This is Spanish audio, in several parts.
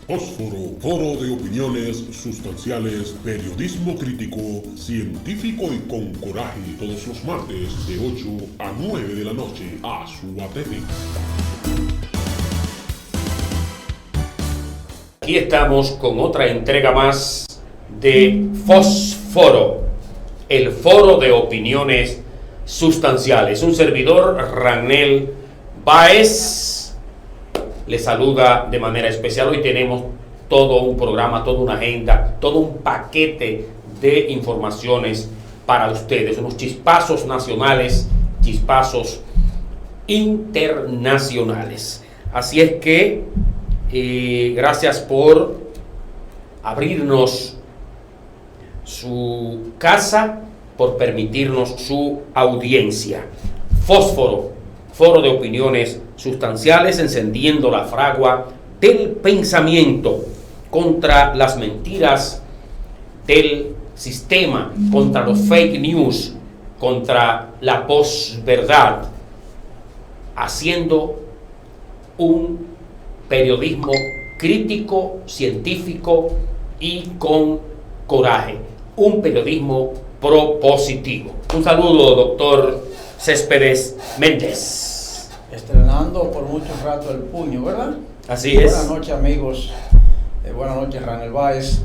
Fósforo, foro de opiniones sustanciales, periodismo crítico, científico y con coraje, todos los martes de 8 a 9 de la noche a su ATV. Aquí estamos con otra entrega más de Fósforo, el foro de opiniones sustanciales. Un servidor, Ranel Báez, le saluda de manera especial. Hoy tenemos todo un programa, toda una agenda, todo un paquete de informaciones para ustedes. Unos chispazos nacionales, chispazos internacionales. Así es que gracias por abrirnos su casa, por permitirnos su audiencia. Fósforo, foro de opiniones sustanciales, encendiendo la fragua del pensamiento contra las mentiras del sistema, contra los fake news, contra la posverdad, haciendo un periodismo crítico, científico y con coraje, un periodismo propositivo. Un saludo, doctor Céspedes Méndez. Estrenando por mucho rato el puño, ¿verdad? Así es. Buenas noches, amigos. Buenas noches, Ranel Báez.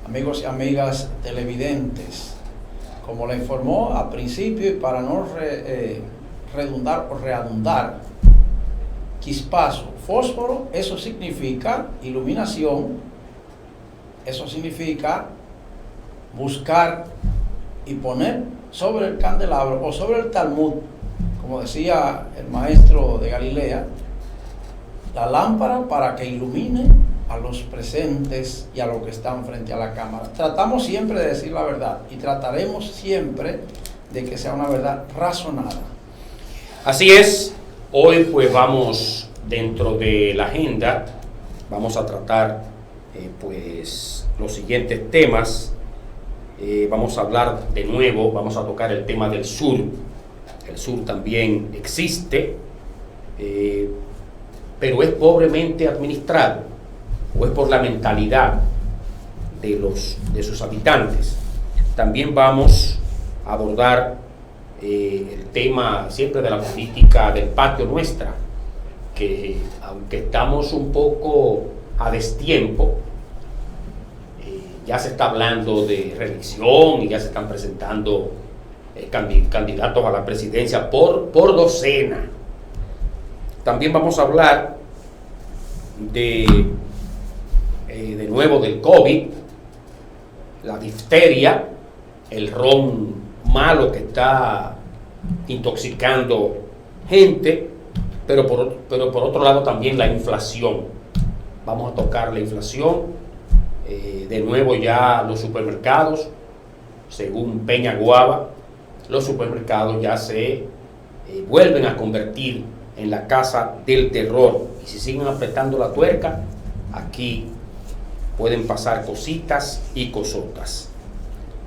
Amigos y amigas televidentes. Como le informó al principio, y para no redundar o readundar, chispazo, fósforo, eso significa iluminación, eso significa buscar y poner sobre el candelabro o sobre el Talmud, como decía el maestro de Galilea, la lámpara para que ilumine a los presentes y a los que están frente a la cámara. Tratamos siempre de decir la verdad y trataremos siempre de que sea una verdad razonada. Así es. Hoy pues vamos dentro de la agenda, vamos a tratar pues los siguientes temas. Vamos a hablar de nuevo, vamos a tocar el tema del sur. El sur también existe, pero es pobremente administrado, o es por la mentalidad de sus habitantes. También vamos a abordar el tema siempre de la política del patio nuestra, que aunque estamos un poco a destiempo, ya se está hablando de reelección y ya se están presentando candidatos a la presidencia por docena. También vamos a hablar de nuevo del COVID, la difteria, el ron malo que está intoxicando gente, pero por otro lado también la inflación. Vamos a tocar la inflación. De nuevo ya los supermercados, según Peña Guava, los supermercados ya se vuelven a convertir en la casa del terror. Y si siguen apretando la tuerca, aquí pueden pasar cositas y cosotas.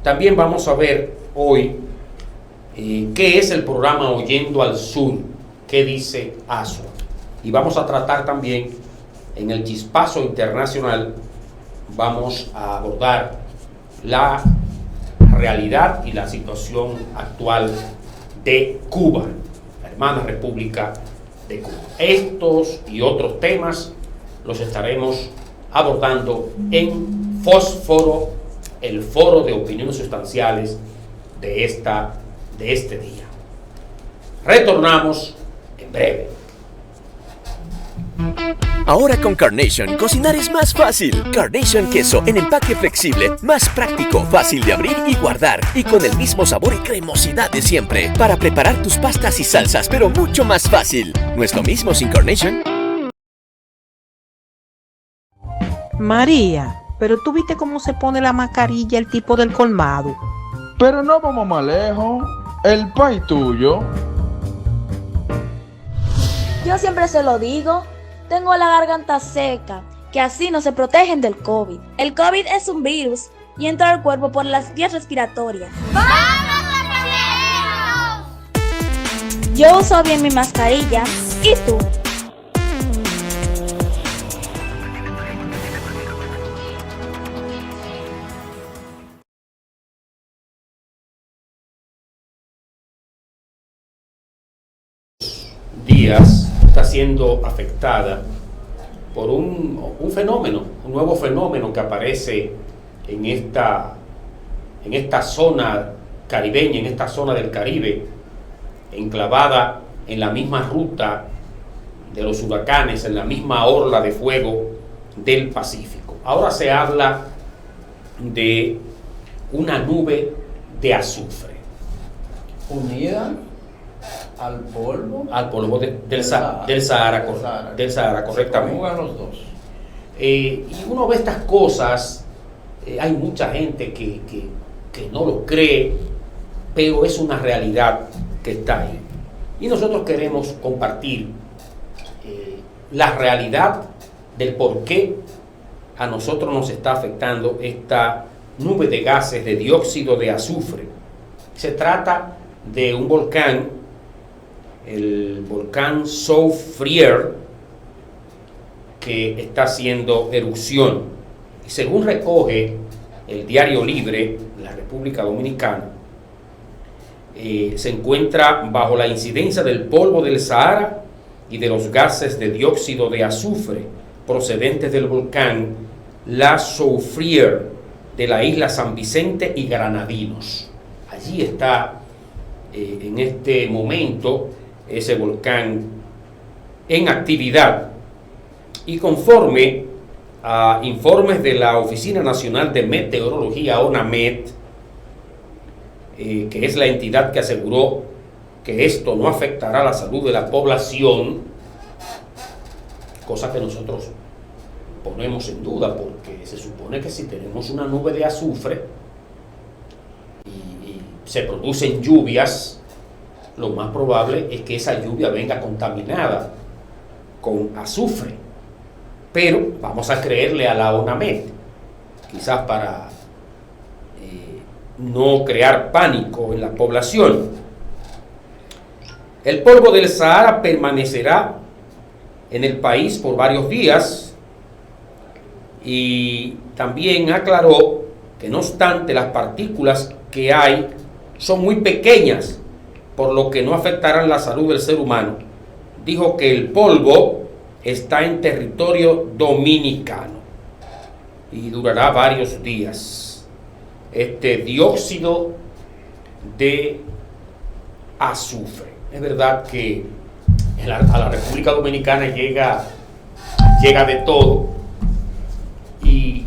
También vamos a ver hoy qué es el programa Oyendo al Sur, qué dice ASO. Y vamos a tratar también en el chispazo internacional, vamos a abordar la realidad y la situación actual de Cuba, la hermana República de Cuba. Estos y otros temas los estaremos abordando en Fósforo, el foro de opiniones sustanciales de este día. Retornamos en breve. Ahora con Carnation, cocinar es más fácil. Carnation queso en empaque flexible, más práctico, fácil de abrir y guardar, y con el mismo sabor y cremosidad de siempre. Para preparar tus pastas y salsas, pero mucho más fácil. ¿No es lo mismo sin Carnation? María, pero tú viste cómo se pone la mascarilla el tipo del colmado. Pero no vamos más lejos. El país tuyo. Yo siempre se lo digo. Tengo la garganta seca, que así no se protegen del COVID. El COVID es un virus y entra al cuerpo por las vías respiratorias. ¡Vamos a protegernos! Yo uso bien mi mascarilla. ¿Y tú? días está siendo afectada por un fenómeno, un nuevo fenómeno que aparece en esta zona caribeña, en esta zona del Caribe, enclavada en la misma ruta de los huracanes, en la misma orla de fuego del Pacífico. Ahora se habla de una nube de azufre. Unida al polvo del Sahara, correctamente. Juegan los dos. Y uno ve estas cosas, hay mucha gente que no lo cree, pero es una realidad que está ahí. Y nosotros queremos compartir la realidad del por qué a nosotros nos está afectando esta nube de gases de dióxido de azufre. Se trata de un volcán, el volcán Soufriere, que está haciendo erupción. Y según recoge el Diario Libre de la República Dominicana, se encuentra bajo la incidencia del polvo del Sahara y de los gases de dióxido de azufre procedentes del volcán La Soufriere de la isla San Vicente y Granadinos. Allí está en este momento ese volcán en actividad, y conforme a informes de la Oficina Nacional de Meteorología, ONAMET, que es la entidad que aseguró que esto no afectará la salud de la población, cosa que nosotros ponemos en duda, porque se supone que si tenemos una nube de azufre y se producen lluvias, lo más probable es que esa lluvia venga contaminada con azufre. Pero vamos a creerle a la ONAMET, quizás para no crear pánico en la población. El polvo del Sahara permanecerá en el país por varios días, y también aclaró que no obstante las partículas que hay son muy pequeñas, por lo que no afectarán la salud del ser humano. Dijo que el polvo está en territorio dominicano y durará varios días. Este dióxido de azufre, es verdad que a la República Dominicana llega de todo, y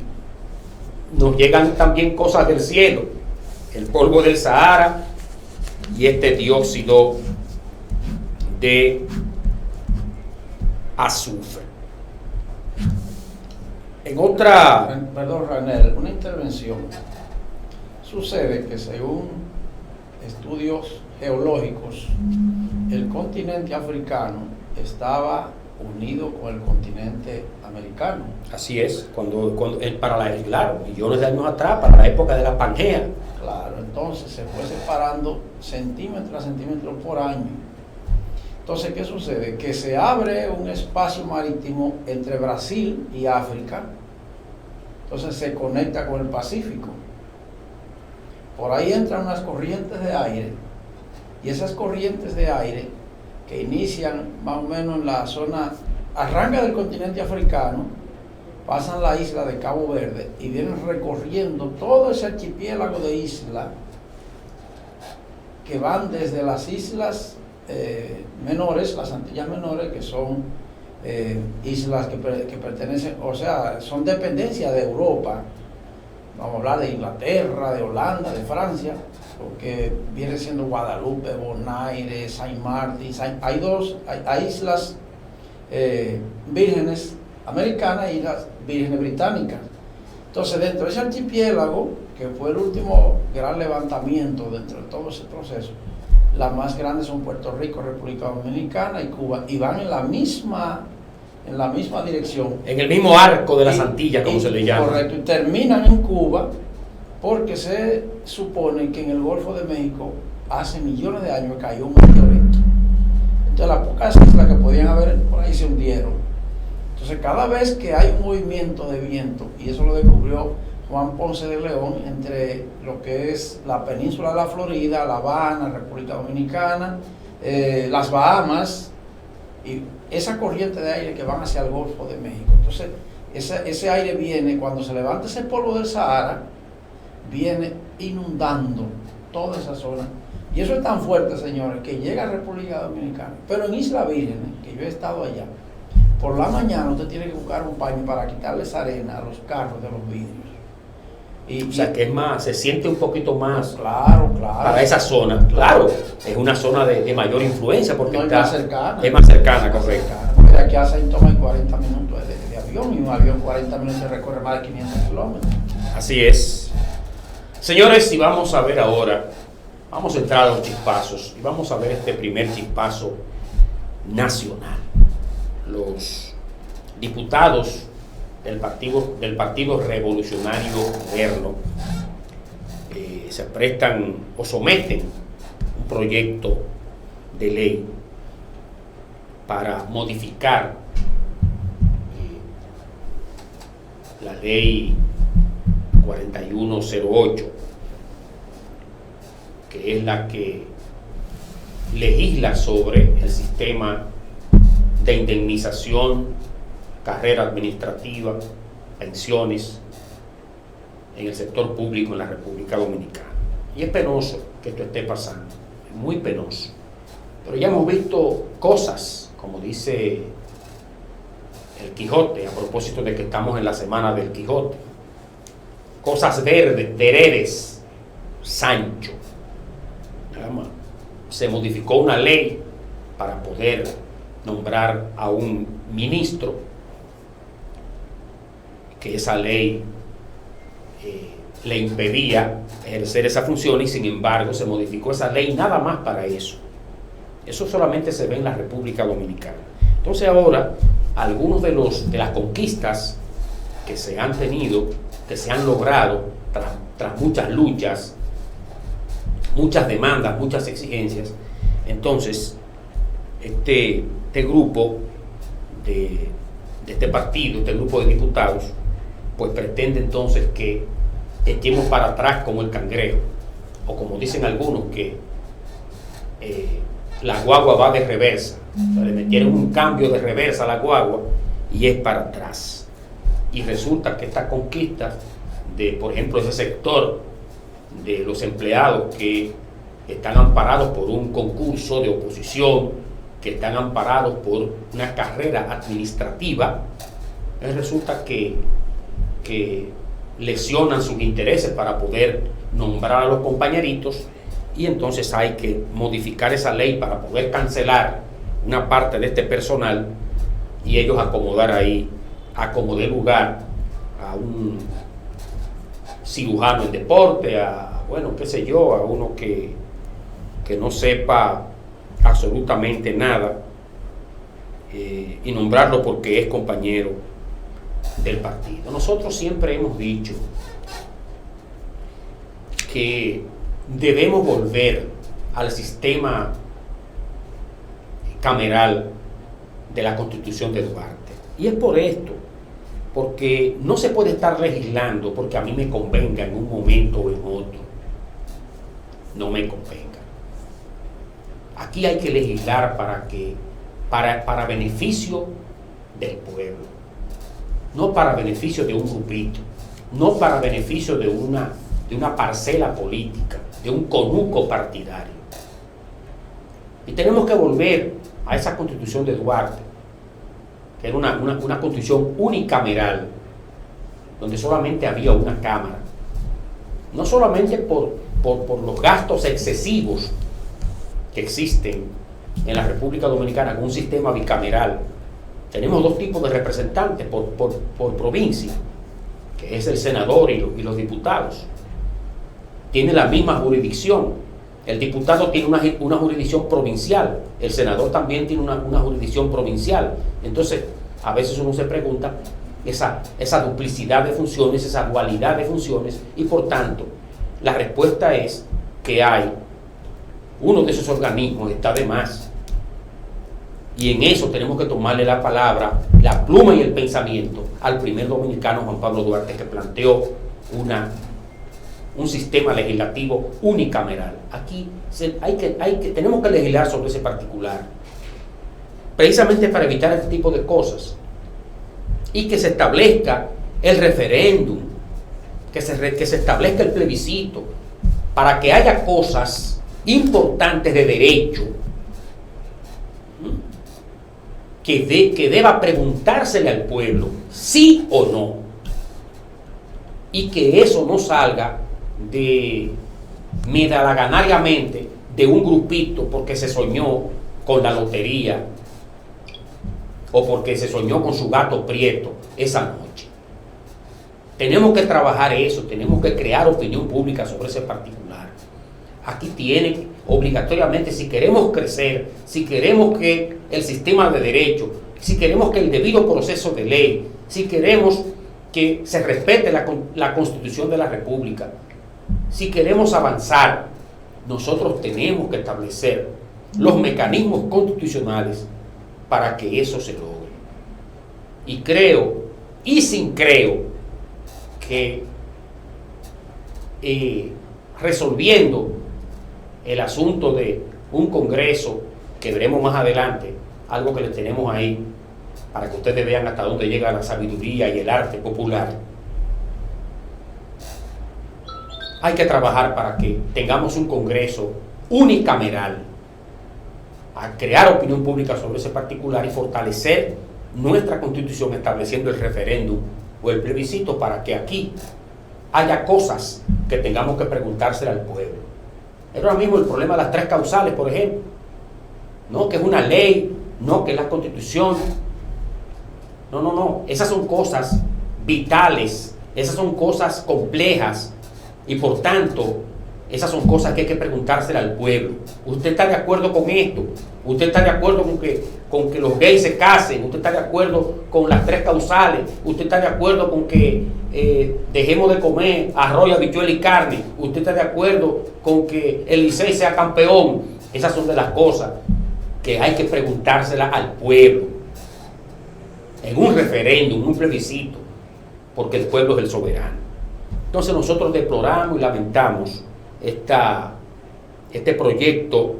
nos llegan también cosas del cielo, el polvo del Sahara y este dióxido de azufre. En otra... Perdón, Ranel, una intervención. Sucede que según estudios geológicos, el continente africano estaba unido con el continente americano. Así es, claro, millones de años atrás, para la época de la Pangea. Claro, entonces se fue separando centímetro a centímetro por año. Entonces, ¿qué sucede? Que se abre un espacio marítimo entre Brasil y África, entonces se conecta con el Pacífico. Por ahí entran unas corrientes de aire, y esas corrientes de aire que inician más o menos en la zona, arranca del continente africano, pasan la isla de Cabo Verde y vienen recorriendo todo ese archipiélago de islas que van desde las islas menores, las Antillas menores, que son islas que pertenecen, o sea, son dependencia de Europa. Vamos a hablar de Inglaterra, de Holanda, de Francia, porque viene siendo Guadalupe, Bonaire, Saint Martin. Hay islas vírgenes americanas y islas vírgenes británicas. Entonces, dentro de ese archipiélago, que fue el último gran levantamiento dentro de todo ese proceso, las más grandes son Puerto Rico, República Dominicana y Cuba, y van en la misma dirección. En el mismo arco de las Antillas, como se le llama. Correcto, y terminan en Cuba, porque se supone que en el Golfo de México hace millones de años cayó un meteorito. Entonces las pocas islas que podían haber por ahí se hundieron. Entonces cada vez que hay un movimiento de viento, y eso lo descubrió Juan Ponce de León, entre lo que es la península de la Florida, La Habana, República Dominicana, las Bahamas, y esa corriente de aire que van hacia el Golfo de México. Entonces, ese aire viene, cuando se levanta ese polvo del Sahara, viene inundando toda esa zona. Y eso es tan fuerte, señores, que llega a República Dominicana. Pero en Isla Virgen, que yo he estado allá, por la mañana usted tiene que buscar un paño para quitarle esa arena a los carros de los vidrios. O sea, que es más, se siente un poquito más claro, para esa zona. Claro, es una zona de mayor influencia porque no, está más cercana. Es más cercana, correcto. Porque de aquí a Saint Thomas hay 40 minutos de avión, y un avión 40 minutos se recorre más de 500 kilómetros. Así es. Señores, y vamos a ver ahora, vamos a entrar a los chispazos y vamos a ver este primer chispazo nacional. Los diputados del Partido Revolucionario Moderno se prestan o someten un proyecto de ley para modificar la ley 4108, que es la que legisla sobre el sistema de indemnización, carrera administrativa, pensiones en el sector público en la República Dominicana. Y es penoso que esto esté pasando, es muy penoso. Pero ya hemos visto cosas, como dice el Quijote, a propósito de que estamos en la semana del Quijote. Cosas veredes, Sancho. Nada más. Se modificó una ley para poder nombrar a un ministro, que esa ley le impedía ejercer esa función, y sin embargo se modificó esa ley nada más para eso. Eso solamente se ve en la República Dominicana. Entonces ahora, algunos de las conquistas que se han tenido, que se han logrado tras muchas luchas, muchas demandas, muchas exigencias, entonces este grupo de este partido, este grupo de diputados, pues pretende entonces que echemos para atrás como el cangrejo, o como dicen algunos, que la guagua va de reversa. O sea, le metieron un cambio de reversa a la guagua y es para atrás. Y resulta que estas conquistas de, por ejemplo, ese sector de los empleados que están amparados por un concurso de oposición, que están amparados por una carrera administrativa, resulta que lesionan sus intereses para poder nombrar a los compañeritos, y entonces hay que modificar esa ley para poder cancelar una parte de este personal y ellos acomodar ahí, como dé lugar a un cirujano en deporte, bueno, qué sé yo, a uno que no sepa absolutamente nada, y nombrarlo porque es compañero del partido. Nosotros siempre hemos dicho que debemos volver al sistema cameral de la Constitución de Duarte. Y es por esto, porque no se puede estar legislando porque a mí me convenga en un momento o en otro. No me convenga. Aquí hay que legislar para beneficio del pueblo, no para beneficio de un grupito, no para beneficio de una parcela política, de un conuco partidario. Y tenemos que volver a esa Constitución de Duarte, que era una constitución unicameral, donde solamente había una cámara, no solamente por los gastos excesivos que existen en la República Dominicana con un sistema bicameral. Tenemos dos tipos de representantes por provincia, que es el senador y los diputados. Tiene la misma jurisdicción. El diputado tiene una jurisdicción provincial, el senador también tiene una jurisdicción provincial. Entonces, a veces uno se pregunta esa duplicidad de funciones, esa dualidad de funciones, y por tanto, la respuesta es que uno de esos organismos está de más. Y en eso tenemos que tomarle la palabra, la pluma y el pensamiento al primer dominicano, Juan Pablo Duarte, que planteó un sistema legislativo unicameral. Aquí tenemos que legislar sobre ese particular. precisamente para evitar este tipo de cosas, y que se establezca el referéndum, que se establezca el plebiscito, para que haya cosas importantes de derecho que deba preguntársele al pueblo, sí o no, y que eso no salga de medalaganariamente de un grupito porque se soñó con la lotería o porque se soñó con su gato prieto esa noche. Tenemos que trabajar eso, tenemos que crear opinión pública sobre ese particular. Aquí tiene obligatoriamente, si queremos crecer, si queremos que el sistema de derecho, si queremos que el debido proceso de ley, si queremos que se respete la Constitución de la República, si queremos avanzar, nosotros tenemos que establecer los mecanismos constitucionales para que eso se logre. Y creo, y sin creo, que resolviendo el asunto de un congreso que veremos más adelante, algo que le tenemos ahí para que ustedes vean hasta dónde llega la sabiduría y el arte popular, hay que trabajar para que tengamos un congreso unicameral, a crear opinión pública sobre ese particular y fortalecer nuestra constitución estableciendo el referéndum o el plebiscito para que aquí haya cosas que tengamos que preguntárselo al pueblo. Es ahora mismo el problema de las 3 causales, por ejemplo. No que es una ley, no que es la Constitución. No. Esas son cosas vitales, esas son cosas complejas y por tanto, esas son cosas que hay que preguntárselas al pueblo. ¿Usted está de acuerdo con esto? ¿Usted está de acuerdo con que los gays se casen? ¿Usted está de acuerdo con las 3 causales? ¿Usted está de acuerdo con que dejemos de comer arroz, habichuela y carne? ¿Usted está de acuerdo con que el Licey sea campeón? Esas son de las cosas que hay que preguntárselas al pueblo en un referéndum, un plebiscito, porque el pueblo es el soberano. Entonces nosotros deploramos y lamentamos este proyecto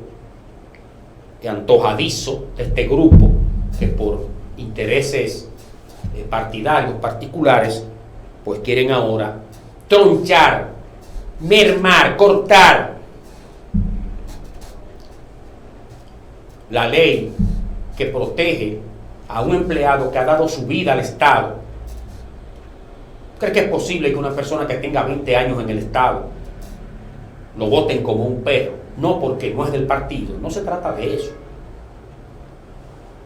antojadizo de este grupo que por intereses partidarios particulares pues quieren ahora tronchar, mermar, cortar la ley que protege a un empleado que ha dado su vida al Estado. ¿Cree que es posible que una persona que tenga 20 años en el Estado lo voten como un perro? No, porque no es del partido. No se trata de eso.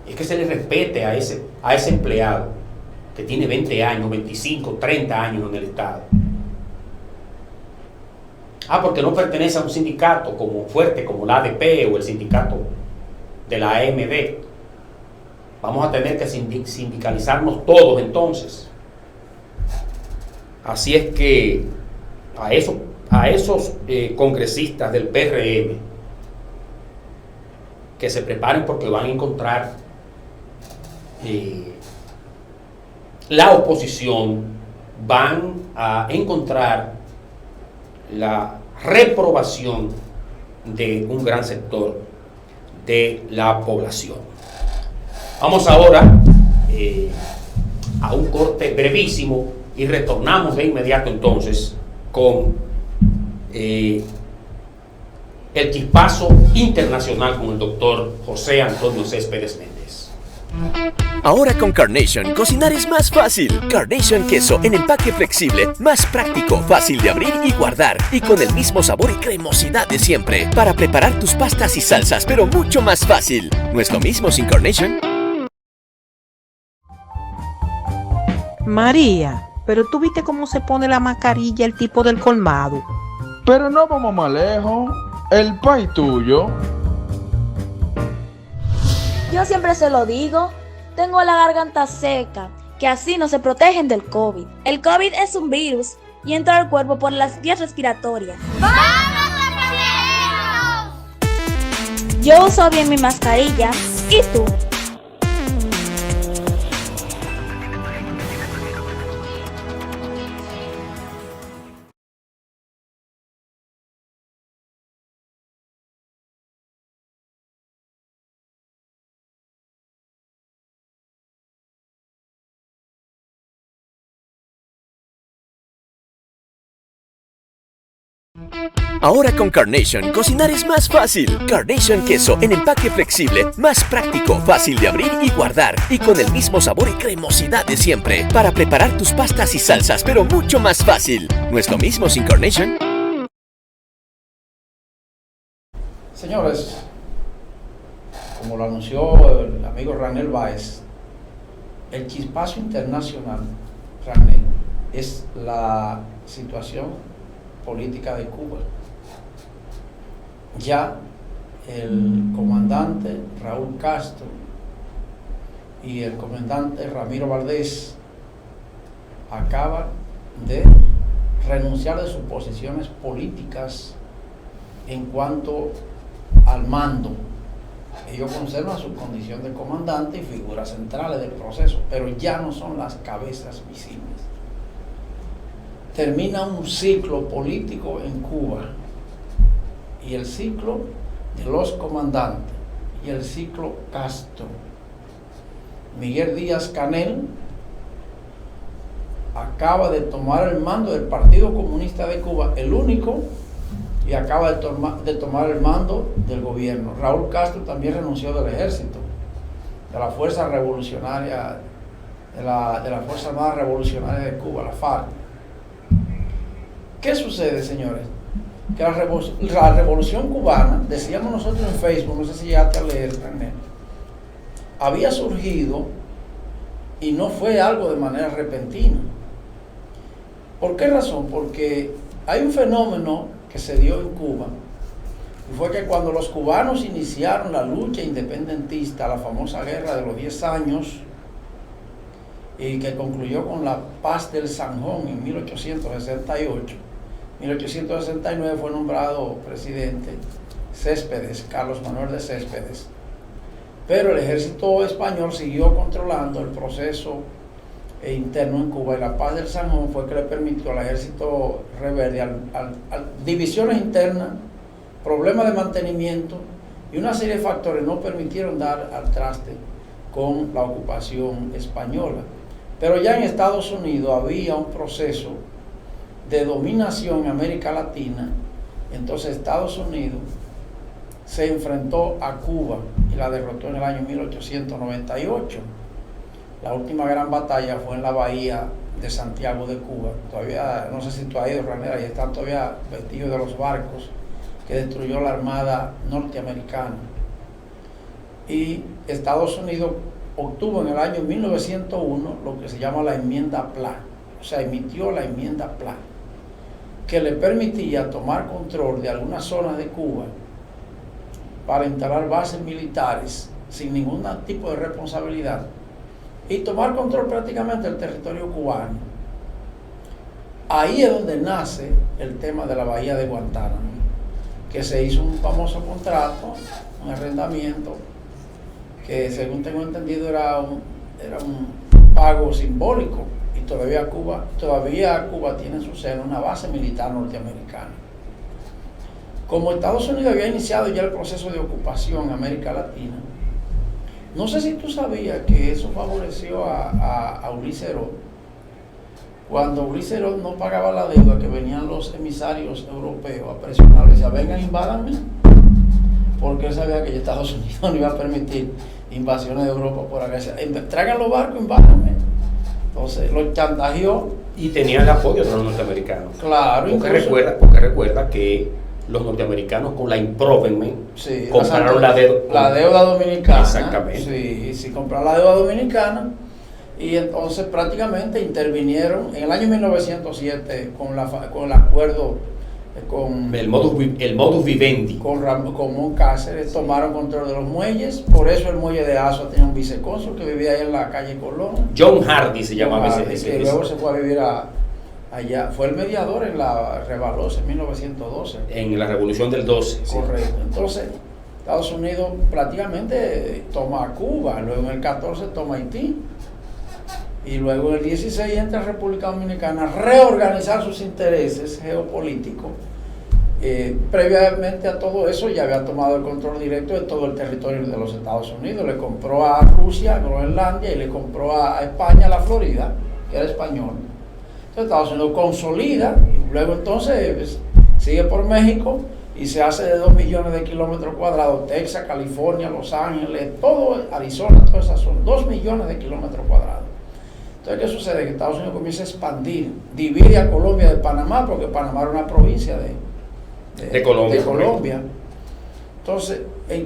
Es que se le respete a ese empleado que tiene 20 años, 25, 30 años en el Estado. Porque no pertenece a un sindicato como fuerte, como la ADP o el sindicato de la AMD. Vamos a tener que sindicalizarnos todos entonces. Así es que a esos congresistas del PRM que se preparen porque van a encontrar la oposición, van a encontrar la reprobación de un gran sector de la población. Vamos ahora a un corte brevísimo y retornamos de inmediato entonces con el chispazo internacional con el doctor José Antonio Céspedes Méndez. Ahora con Carnation, cocinar es más fácil. Carnation queso en empaque flexible, más práctico, fácil de abrir y guardar, y con el mismo sabor y cremosidad de siempre. Para preparar tus pastas y salsas, pero mucho más fácil. ¿No es lo mismo sin Carnation? María, pero tú viste cómo se pone la mascarilla el tipo del colmado. Pero no vamos más lejos. El país tuyo. Yo siempre se lo digo, tengo la garganta seca, que así no se protegen del COVID. El COVID es un virus y entra al cuerpo por las vías respiratorias. ¡Vamos a protegernos! Yo uso bien mi mascarilla, ¿y tú? Ahora con Carnation, cocinar es más fácil. Carnation Queso en empaque flexible, más práctico, fácil de abrir y guardar. Y con el mismo sabor y cremosidad de siempre. Para preparar tus pastas y salsas, pero mucho más fácil. ¿No es lo mismo sin Carnation? Señores, como lo anunció el amigo Ranel Báez, el chispazo internacional, Ranel, es la situación política de Cuba. Ya el comandante Raúl Castro y el comandante Ramiro Valdés acaban de renunciar de sus posiciones políticas en cuanto al mando. Ellos conservan su condición de comandante y figuras centrales del proceso, pero ya no son las cabezas visibles. Termina un ciclo político en Cuba, y el ciclo de los comandantes y el ciclo Castro. Miguel Díaz-Canel acaba de tomar el mando del Partido Comunista de Cuba, el único, y acaba de tomar el mando del gobierno. Raúl Castro también renunció del ejército, de la Fuerza Revolucionaria, de la Fuerza Armada Revolucionaria de Cuba, la FARC. ¿Qué sucede, señores? Que la revolución cubana, decíamos nosotros en Facebook, no sé si llegaste a leer, René, había surgido y no fue algo de manera repentina. ¿Por qué razón? Porque hay un fenómeno que se dio en Cuba, y fue que cuando los cubanos iniciaron la lucha independentista, la famosa guerra de los 10 años, y que concluyó con la paz del Sanjón en 1868, 1869 fue nombrado presidente Céspedes, Carlos Manuel de Céspedes, pero el ejército español siguió controlando el proceso interno en Cuba, y la paz del Sanjón fue que le permitió al ejército rebelde, divisiones internas, problemas de mantenimiento y una serie de factores no permitieron dar al traste con la ocupación española. Pero ya en Estados Unidos había un proceso de dominación en América Latina. Entonces Estados Unidos se enfrentó a Cuba y la derrotó en el año 1898. La última gran batalla fue en la bahía de Santiago de Cuba. Todavía, no sé si tú has ido, Ranera, ahí están todavía vestidos de los barcos que destruyó la Armada norteamericana. Y Estados Unidos obtuvo en el año 1901 lo que se llama la enmienda Pla, o sea, emitió la enmienda Pla, que le permitía tomar control de algunas zonas de Cuba para instalar bases militares sin ningún tipo de responsabilidad y tomar control prácticamente del territorio cubano. Ahí es donde nace el tema de la bahía de Guantánamo, que se hizo un famoso contrato, un arrendamiento, que según tengo entendido era un pago simbólico, y todavía Cuba tiene en su seno una base militar norteamericana. Como Estados Unidos había iniciado ya el proceso de ocupación en América Latina, no sé si tú sabías que eso favoreció a Ulises Heró. Cuando Ulises Heró no pagaba la deuda, que venían los emisarios europeos a presionar, decía, vengan, invádanme, porque él sabía que Estados Unidos no iba a permitir invasiones de Europa por acá. Traigan los barcos, invádanme. Entonces los chantajeó. Y tenían el apoyo de los norteamericanos. Claro. Porque recuerda que los norteamericanos con la Improvement compraron la deuda dominicana. Exactamente. Sí, compraron la deuda dominicana, y entonces prácticamente intervinieron en el año 1907 con el acuerdo con el modus vivendi con Ramón Cáceres, tomaron control de los muelles. Por eso el muelle de Asua tenía un vicecónsul que vivía ahí en la calle Colón, John Hardy se llamaba ese. Que luego se fue a vivir allá, fue el mediador en la Revalos en 1912, en la Revolución del 12. Correcto. Sí. Entonces Estados Unidos prácticamente toma a Cuba, luego en el 14 toma Haití, y luego en el 16 entra a República Dominicana a reorganizar sus intereses geopolíticos. Previamente a todo eso ya había tomado el control directo de todo el territorio de los Estados Unidos. Le compró a Rusia Groenlandia, y le compró a España la Florida, que era español. Entonces Estados Unidos consolida, y luego entonces sigue por México y se hace de 2 millones de kilómetros cuadrados, Texas, California, Los Ángeles, todo Arizona, todas esas son 2 millones de kilómetros cuadrados. Entonces, ¿qué sucede? Que Estados Unidos comienza a expandir, divide a Colombia de Panamá, porque Panamá era una provincia de Colombia. Entonces,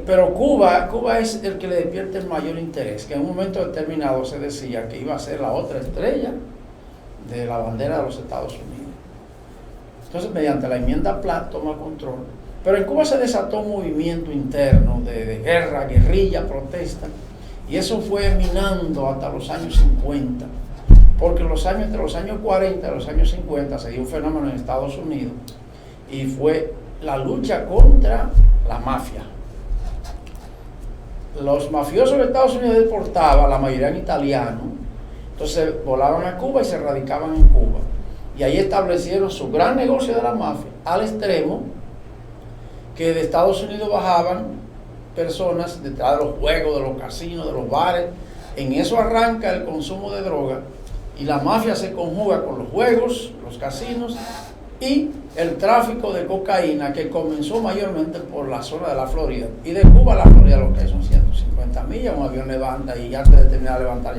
pero Cuba es el que le despierta el mayor interés, que en un momento determinado se decía que iba a ser la otra estrella de la bandera de los Estados Unidos. Entonces, mediante la enmienda Platt toma control. Pero en Cuba se desató un movimiento interno de guerra, guerrilla, protesta, y eso fue minando hasta los años 50, porque entre los años 40 y los años 50 se dio un fenómeno en Estados Unidos, y fue la lucha contra la mafia. Los mafiosos de Estados Unidos deportaban, la mayoría en italianos, entonces volaban a Cuba y se radicaban en Cuba. Y ahí establecieron su gran negocio de la mafia, al extremo que de Estados Unidos bajaban personas detrás de los juegos, de los casinos, de los bares. En eso arranca el consumo de droga y la mafia se conjuga con los juegos, los casinos y el tráfico de cocaína, que comenzó mayormente por la zona de la Florida. Y de Cuba a la Florida lo que son 150 millas, un avión levanta y antes de terminar de levantar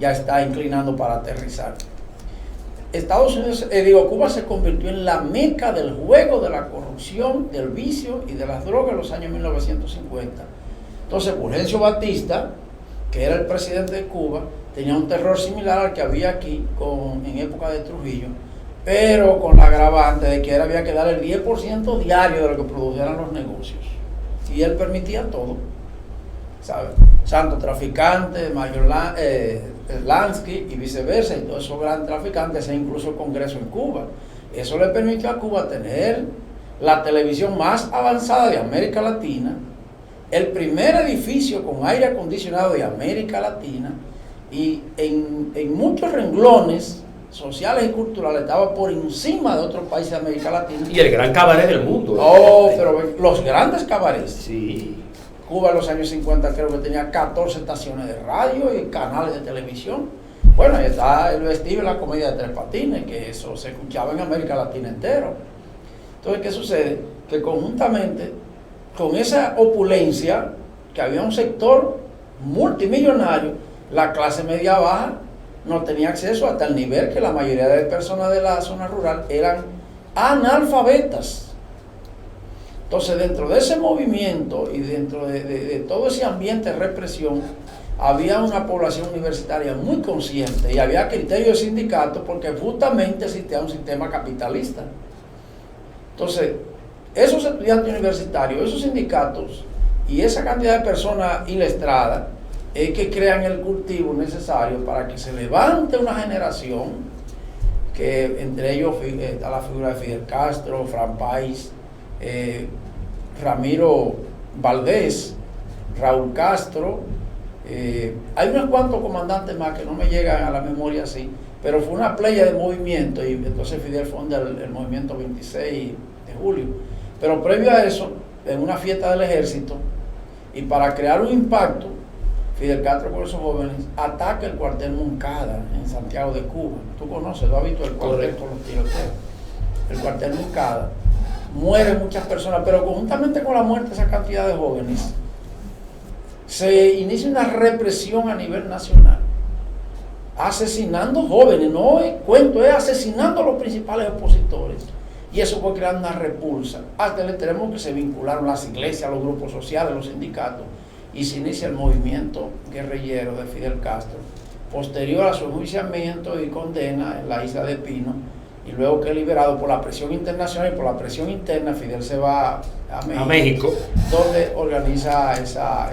ya está inclinando para aterrizar. Cuba se convirtió en la meca del juego, de la corrupción, del vicio y de las drogas en los años 1950. Entonces, Fulgencio Batista, que era el presidente de Cuba, tenía un terror similar al que había aquí en época de Trujillo, pero con la agravante de que él había que dar el 10% diario de lo que produjeran los negocios. Y él permitía todo, ¿sabes? Santo traficante, Mayor Lansky y viceversa, y todos esos grandes traficantes, e incluso el Congreso en Cuba. Eso le permitió a Cuba tener la televisión más avanzada de América Latina, el primer edificio con aire acondicionado de América Latina, y en muchos renglones sociales y culturales estaba por encima de otros países de América Latina. Y el gran cabaret del mundo. Pero los grandes cabarets. Sí. Cuba en los años 50 creo que tenía 14 estaciones de radio y canales de televisión. Bueno, ahí está el vestido y la comedia de Tres Patines, que eso se escuchaba en América Latina entero. Entonces, ¿qué sucede? Que conjuntamente con esa opulencia, que había un sector multimillonario, la clase media baja no tenía acceso, hasta el nivel que la mayoría de personas de la zona rural eran analfabetas. Entonces, dentro de ese movimiento y dentro de todo ese ambiente de represión, había una población universitaria muy consciente y había criterio de sindicato, porque justamente existía un sistema capitalista. Entonces, esos estudiantes universitarios, esos sindicatos y esa cantidad de personas ilestradas es que crean el cultivo necesario para que se levante una generación, que entre ellos está la figura de Fidel Castro, Fran Páez, Ramiro Valdés, Raúl Castro, hay unos cuantos comandantes más que no me llegan a la memoria así, pero fue una playa de movimiento, y entonces Fidel funda el movimiento 26 de julio. Pero previo a eso, en una fiesta del ejército, y para crear un impacto, Fidel Castro con esos jóvenes ataca el cuartel Moncada en Santiago de Cuba. Tú conoces, tú has visto el cuartel con los tiroteos. El cuartel Moncada. Mueren muchas personas, pero conjuntamente con la muerte de esa cantidad de jóvenes, se inicia una represión a nivel nacional, asesinando jóvenes, no es cuento, es asesinando a los principales opositores. Y eso fue creando una repulsa, hasta el extremo que se vincularon las iglesias, los grupos sociales, los sindicatos, y se inicia el movimiento guerrillero de Fidel Castro. Posterior a su enjuiciamiento y condena en la isla de Pino, y luego que es liberado por la presión internacional y por la presión interna, Fidel se va a México, donde organiza esa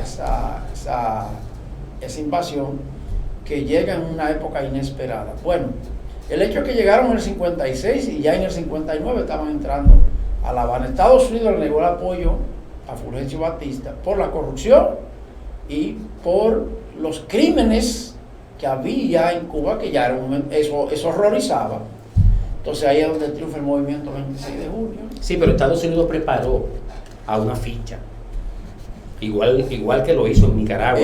invasión que llega en una época inesperada. Bueno, el hecho es que llegaron en el 56 y ya en el 59 estaban entrando a La Habana. Estados Unidos le negó el apoyo a Fulgencio Batista por la corrupción y por los crímenes que había en Cuba, que ya era eso horrorizaba. Entonces ahí es donde triunfa el movimiento 26 de julio. Sí, pero Estados Unidos preparó a una ficha, igual que lo hizo en Nicaragua,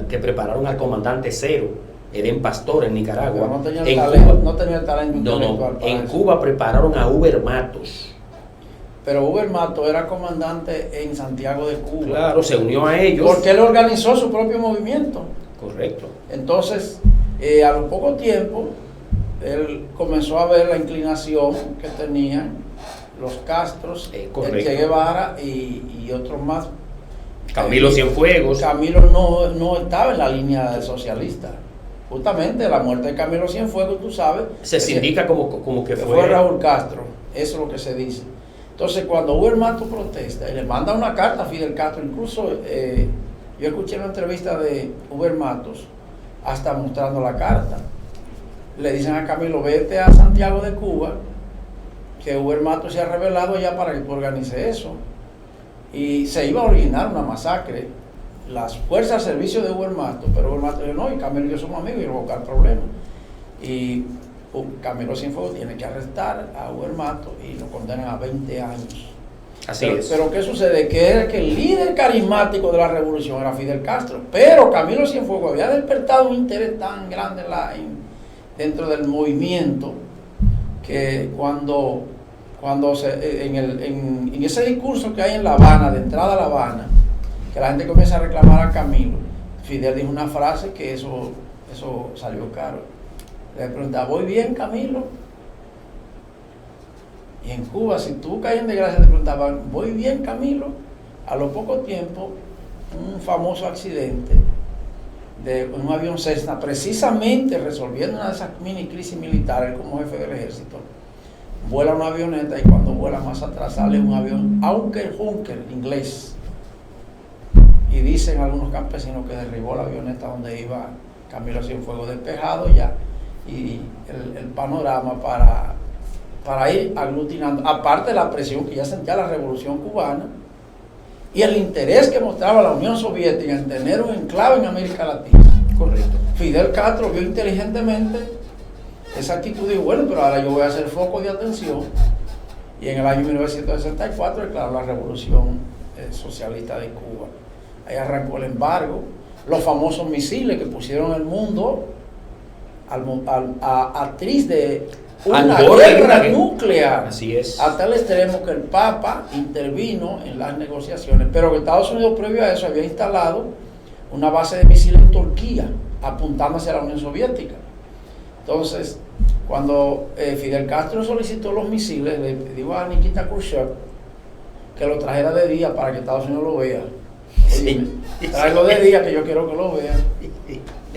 que prepararon al comandante Cero Eden Pastor en Nicaragua. Pero no tenía el En talento, Cuba- no tenía el talento no, intelectual para en eso. Cuba prepararon a Uber Matos. Pero Uber Mato era comandante en Santiago de Cuba. Claro, se unió a ellos. Porque él organizó su propio movimiento. Correcto. Entonces, a lo poco tiempo, él comenzó a ver la inclinación que tenían los Castros, el correcto. Che Guevara y otros más. Camilo Cienfuegos. Camilo no estaba en la línea socialista. Justamente la muerte de Camilo Cienfuegos, tú sabes. Se indica como que fue Raúl Castro. Eso es lo que se dice. Entonces, cuando Uber Mato protesta y le manda una carta a Fidel Castro, incluso yo escuché una entrevista de Uber Matos, hasta mostrando la carta. Le dicen a Camilo, vete a Santiago de Cuba, que Uber Matos se ha revelado ya para que tú organices eso. Y se iba a originar una masacre. Las fuerzas al servicio de Uber Matos, pero Uber Matos dijo, no, y Camilo y yo somos amigos y no voy a buscar problemas. Y Camilo Cienfuegos tiene que arrestar a Uber Matos y lo condenan a 20 años. Así pero, es. Pero ¿qué sucede? Que era que el líder carismático de la revolución era Fidel Castro, pero Camilo Cienfuegos había despertado un interés tan grande dentro del movimiento que cuando en ese discurso que hay en La Habana, de entrada a La Habana, que la gente comienza a reclamar a Camilo, Fidel dijo una frase que eso salió caro. Le preguntaba, ¿voy bien, Camilo? Y en Cuba, si tú caes en desgracia, te preguntaban, ¿voy bien, Camilo? A lo poco tiempo, un famoso accidente de un avión Cessna, precisamente resolviendo una de esas mini crisis militares como jefe del ejército, vuela una avioneta y cuando vuela más atrás sale un avión Junker inglés. Y dicen algunos campesinos que derribó la avioneta donde iba Camilo Cienfuegos, despejado ya, y el panorama para ir aglutinando, aparte de la presión que ya sentía la revolución cubana y el interés que mostraba la Unión Soviética en tener un enclave en América Latina. Correcto. Fidel Castro vio inteligentemente esa actitud y dijo, bueno, pero ahora yo voy a hacer foco de atención, y en el año 1964 declaró la revolución socialista de Cuba. Ahí arrancó el embargo, los famosos misiles que pusieron el mundo a tris de una guerra nuclear. Así es. Hasta el extremo que el Papa intervino en las negociaciones, pero que Estados Unidos previo a eso había instalado una base de misiles en Turquía, apuntando hacia la Unión Soviética. Entonces, cuando Fidel Castro solicitó los misiles, le dijo a Nikita Khrushchev que lo trajera de día para que Estados Unidos lo vea. Oye, tráelo de día que yo quiero que lo vean.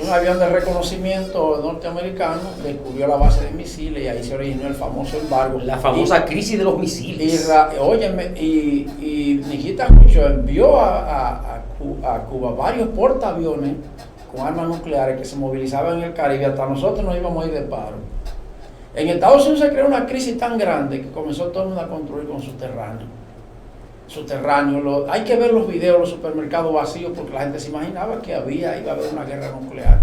Un avión de reconocimiento norteamericano descubrió la base de misiles y ahí se originó el famoso embargo. La famosa crisis de los misiles. Y Nikita Khrushchev envió a Cuba varios portaaviones con armas nucleares que se movilizaban en el Caribe. Hasta nosotros nos íbamos a ir de paro. En Estados Unidos se creó una crisis tan grande que comenzó todo el mundo a construir con subterráneos. Hay que ver los videos de los supermercados vacíos porque la gente se imaginaba que iba a haber una guerra nuclear.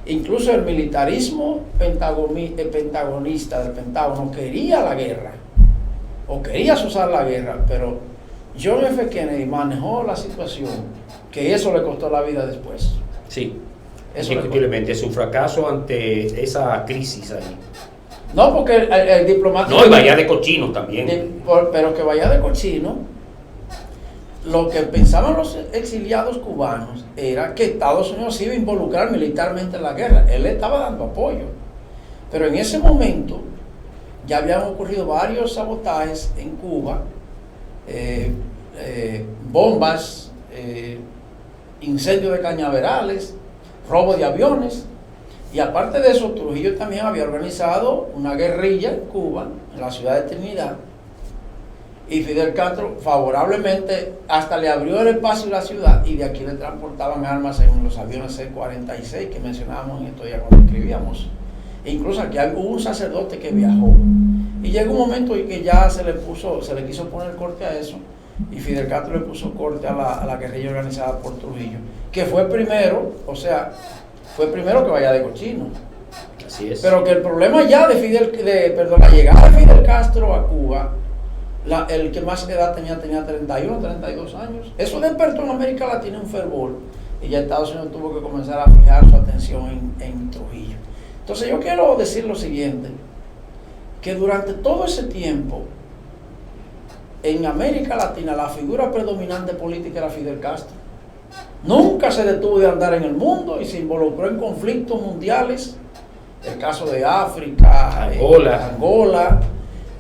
Incluso el militarismo pentagonista del Pentágono quería la guerra o quería usar la guerra, pero John F. Kennedy manejó la situación que eso le costó la vida después. Sí, eso indiscutiblemente su fracaso ante esa crisis ahí. No, porque el diplomático... No, y vaya de cochino también. Pero que vaya de cochino. Lo que pensaban los exiliados cubanos era que Estados Unidos se iba a involucrar militarmente en la guerra. Él le estaba dando apoyo. Pero en ese momento ya habían ocurrido varios sabotajes en Cuba, bombas, incendios de cañaverales, robo de aviones. Y aparte de eso, Trujillo también había organizado una guerrilla en Cuba, en la ciudad de Trinidad. Y Fidel Castro favorablemente hasta le abrió el espacio a la ciudad y de aquí le transportaban armas en los aviones C-46 que mencionábamos en estos días cuando escribíamos. E incluso aquí hubo un sacerdote que viajó. Y llegó un momento en que ya se le quiso poner corte a eso, y Fidel Castro le puso corte a la guerrilla organizada por Trujillo, que fue primero que vaya de cochino. Así es. Pero que el problema ya la llegada de Fidel Castro a Cuba, el que más edad tenía 31, 32 años. Eso despertó en América Latina un fervor y ya Estados Unidos tuvo que comenzar a fijar su atención en Trujillo. Entonces yo quiero decir lo siguiente, que durante todo ese tiempo, en América Latina, la figura predominante política era Fidel Castro. Nunca se detuvo de andar en el mundo y se involucró en conflictos mundiales, el caso de África, Angola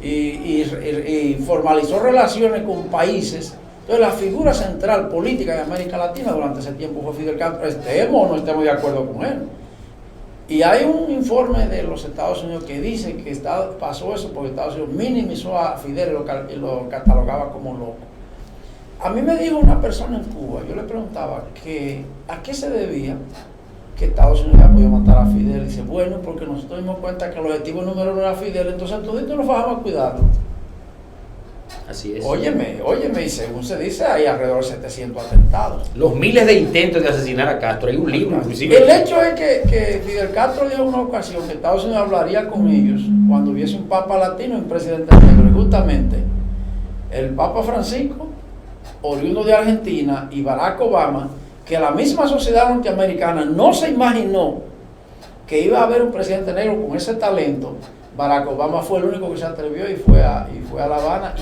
y formalizó relaciones con países. Entonces la figura central política de América Latina durante ese tiempo fue Fidel Castro, estemos o no estemos de acuerdo con él. Y hay un informe de los Estados Unidos que dice que pasó eso porque Estados Unidos minimizó a Fidel y lo catalogaba como loco. A mí me dijo una persona en Cuba, yo le preguntaba que a qué se debía que Estados Unidos había podido matar a Fidel. Y dice, bueno, porque nosotros dimos cuenta que el objetivo número uno era Fidel, entonces todos nos bajamos a cuidarlo. Así es. Óyeme, y según se dice, hay alrededor de 700 atentados. Los miles de intentos de asesinar a Castro, hay un libro inclusive. El hecho es que Fidel Castro dijo en una ocasión que Estados Unidos hablaría con ellos cuando hubiese un papa latino y un presidente negro. Y justamente el Papa Francisco, oriundo de Argentina, y Barack Obama, que la misma sociedad norteamericana no se imaginó que iba a haber un presidente negro con ese talento. Barack Obama fue el único que se atrevió y fue a La Habana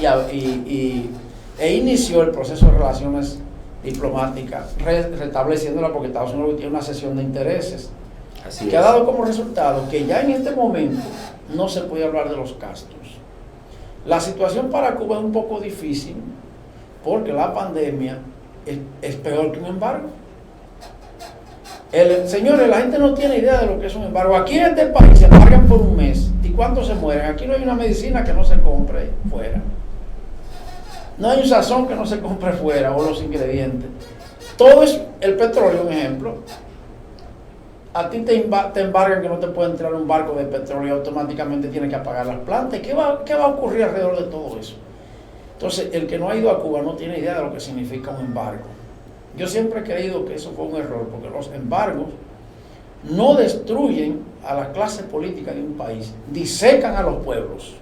e inició el proceso de relaciones diplomáticas, restableciéndola porque Estados Unidos tiene una cesión de intereses. Así que ha dado como resultado que ya en este momento no se puede hablar de los Castros. La situación para Cuba es un poco difícil porque la pandemia es peor que un embargo. Señores, la gente no tiene idea de lo que es un embargo. Aquí en este país se embargan por un mes. ¿Y cuántos se mueren? Aquí no hay una medicina que no se compre fuera. No hay un sazón que no se compre fuera o los ingredientes. Todo es el petróleo, un ejemplo. A ti te embargan que no te puede entrar un barco de petróleo y automáticamente tienes que apagar las plantas. ¿Qué va a ocurrir alrededor de todo eso? Entonces, el que no ha ido a Cuba no tiene idea de lo que significa un embargo. Yo siempre he creído que eso fue un error, porque los embargos no destruyen a la clase política de un país, disecan a los pueblos.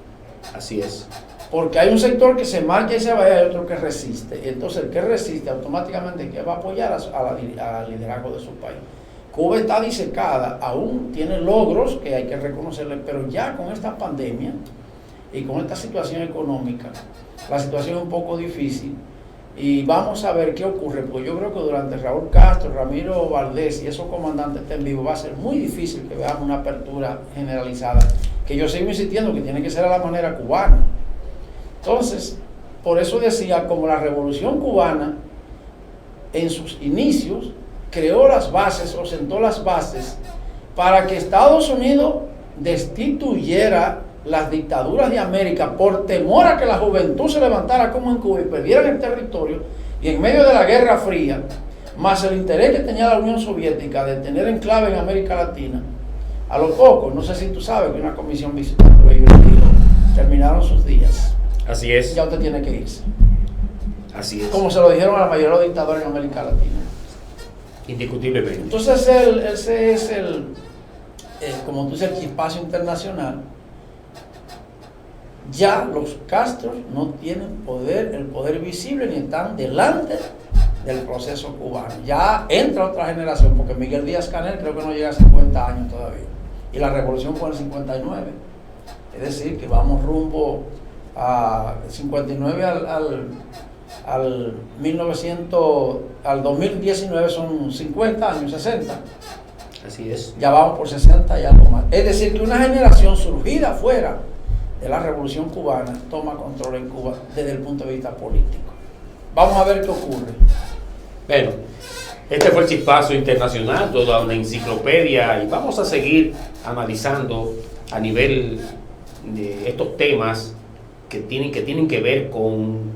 Así es. Porque hay un sector que se marcha y se va y hay otro que resiste. Entonces el que resiste automáticamente que va a apoyar al liderazgo de su país. Cuba está disecada, aún tiene logros que hay que reconocerle, pero ya con esta pandemia y con esta situación económica, la situación es un poco difícil. Y vamos a ver qué ocurre, porque yo creo que durante Raúl Castro, Ramiro Valdés y esos comandantes estén vivos, va a ser muy difícil que veamos una apertura generalizada, que yo sigo insistiendo que tiene que ser a la manera cubana. Entonces, por eso decía, como la Revolución Cubana, en sus inicios, creó las bases o sentó las bases para que Estados Unidos destituyera las dictaduras de América por temor a que la juventud se levantara como en Cuba y perdieran el territorio, y en medio de la Guerra Fría, más el interés que tenía la Unión Soviética de tener enclave en América Latina, a lo poco, no sé si tú sabes que una comisión visitó y terminaron sus días. Así es. Ya usted tiene que irse. Así es. Como se lo dijeron a la mayoría de los dictadores en América Latina. Indiscutiblemente. Entonces ese es como tú dices, el chispazo internacional. Ya los Castros no tienen el poder visible, ni están delante del proceso cubano. Ya entra otra generación, porque Miguel Díaz-Canel creo que no llega a 50 años todavía. Y la revolución fue en el 59. Es decir, que vamos rumbo a 59 al 2019 son 50 años, 60. Así es. Ya vamos por 60 y algo más. Es decir, que una generación surgida fuera de la Revolución Cubana toma control en Cuba desde el punto de vista político. Vamos a ver qué ocurre. Bueno, este fue el Chispazo Internacional, toda una enciclopedia, y vamos a seguir analizando a nivel de estos temas que tienen que ver con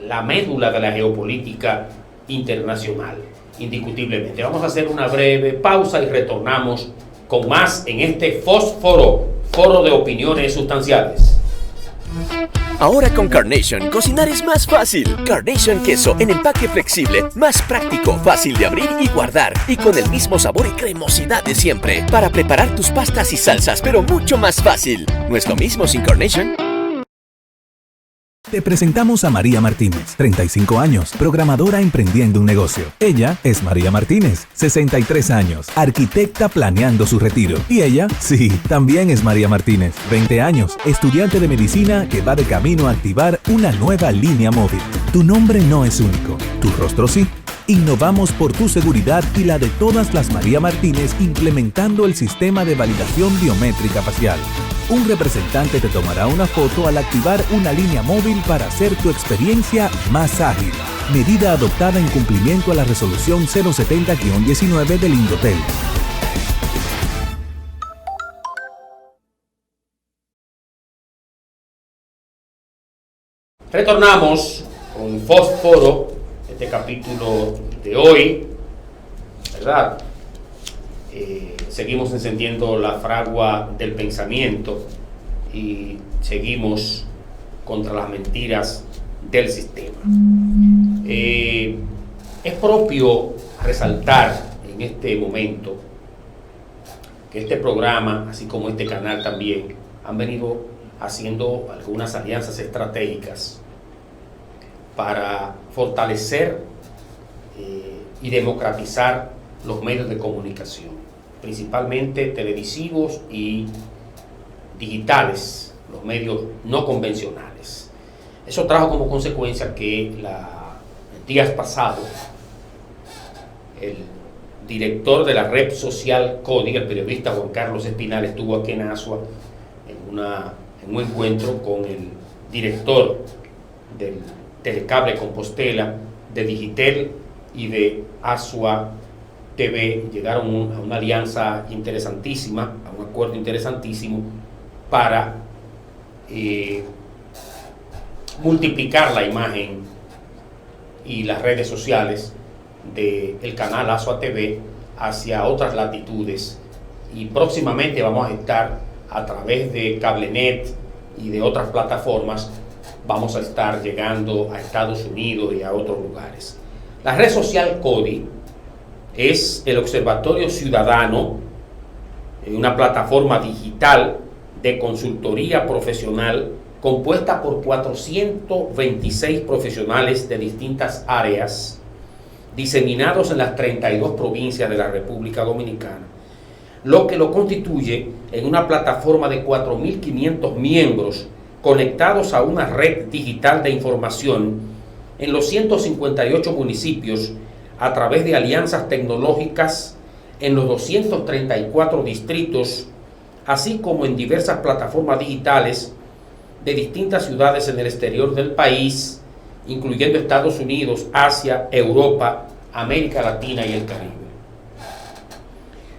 la médula de la geopolítica internacional, indiscutiblemente. Vamos a hacer una breve pausa y retornamos con más en este fósforo de opiniones sustanciales. Ahora con Carnation, cocinar es más fácil. Carnation queso en empaque flexible, más práctico, fácil de abrir y guardar, y con el mismo sabor y cremosidad de siempre, para preparar tus pastas y salsas, pero mucho más fácil. ¿No es lo mismo sin Carnation? Te presentamos a María Martínez, 35 años, programadora emprendiendo un negocio. Ella es María Martínez, 63 años, arquitecta planeando su retiro. Y ella, sí, también es María Martínez, 20 años, estudiante de medicina que va de camino a activar una nueva línea móvil. Tu nombre no es único, tu rostro sí. Innovamos por tu seguridad y la de todas las María Martínez implementando el sistema de validación biométrica facial. Un representante te tomará una foto al activar una línea móvil para hacer tu experiencia más ágil. Medida adoptada en cumplimiento a la resolución 070-19 del Indotel. Retornamos con Fósforo, este capítulo de hoy, ¿verdad? Seguimos encendiendo la fragua del pensamiento y seguimos contra las mentiras del sistema. Es propio resaltar en este momento que este programa, así como este canal también, han venido haciendo algunas alianzas estratégicas para fortalecer y democratizar los medios de comunicación, principalmente televisivos y digitales, los medios no convencionales. Eso trajo como consecuencia que días pasados el director de la red social CODI, el periodista Juan Carlos Espinal, estuvo aquí en Asua en un encuentro con el director del Telecable Compostela, de Digitel y de Asua TV. Llegaron a una alianza interesantísima, a un acuerdo interesantísimo para multiplicar la imagen y las redes sociales del canal Asua TV hacia otras latitudes, y próximamente vamos a estar a través de Cablenet y de otras plataformas, vamos a estar llegando a Estados Unidos y a otros lugares. La red social CODI es el Observatorio Ciudadano, una plataforma digital de consultoría profesional compuesta por 426 profesionales de distintas áreas diseminados en las 32 provincias de la República Dominicana, lo que lo constituye en una plataforma de 4.500 miembros conectados a una red digital de información en los 158 municipios a través de alianzas tecnológicas en los 234 distritos, así como en diversas plataformas digitales de distintas ciudades en el exterior del país, incluyendo Estados Unidos, Asia, Europa, América Latina y el Caribe.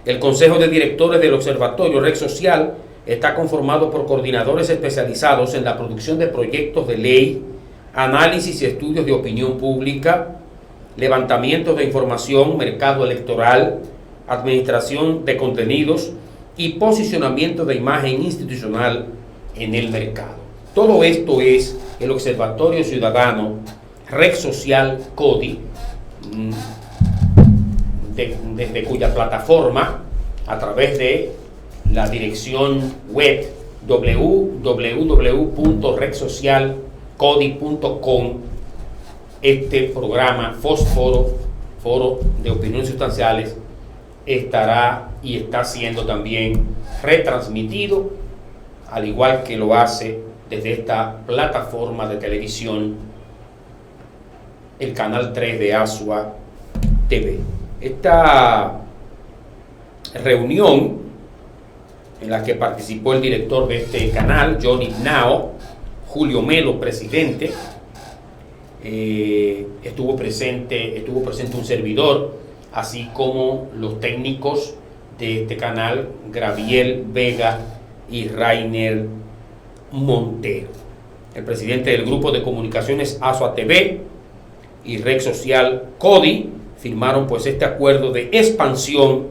El Consejo de Directores del Observatorio Red Social está conformado por coordinadores especializados en la producción de proyectos de ley, análisis y estudios de opinión pública, levantamiento de información, mercado electoral, administración de contenidos y posicionamiento de imagen institucional en el mercado. Todo esto es el Observatorio Ciudadano Red Social CODI, desde cuya plataforma, a través de la dirección web www.redsocialcodi.com, este programa Fósforo, Foro de Opiniones Sustanciales, estará y está siendo también retransmitido, al igual que lo hace desde esta plataforma de televisión, el canal 3 de Asua TV. Esta reunión en la que participó el director de este canal, Johnny Nao, Julio Melo, presidente, estuvo presente un servidor, así como los técnicos de este canal, Graviel Vega y Rainer Montero. El presidente del grupo de comunicaciones Asua TV y Red Social CODI firmaron pues este acuerdo de expansión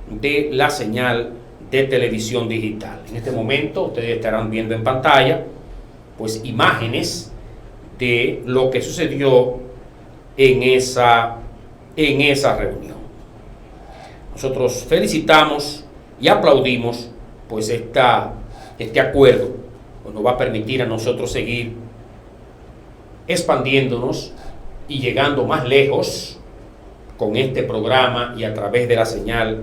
de la señal de televisión digital. En este momento ustedes estarán viendo en pantalla pues imágenes de lo que sucedió en esa reunión. Nosotros felicitamos y aplaudimos pues este acuerdo, pues nos va a permitir a nosotros seguir expandiéndonos y llegando más lejos con este programa y a través de la señal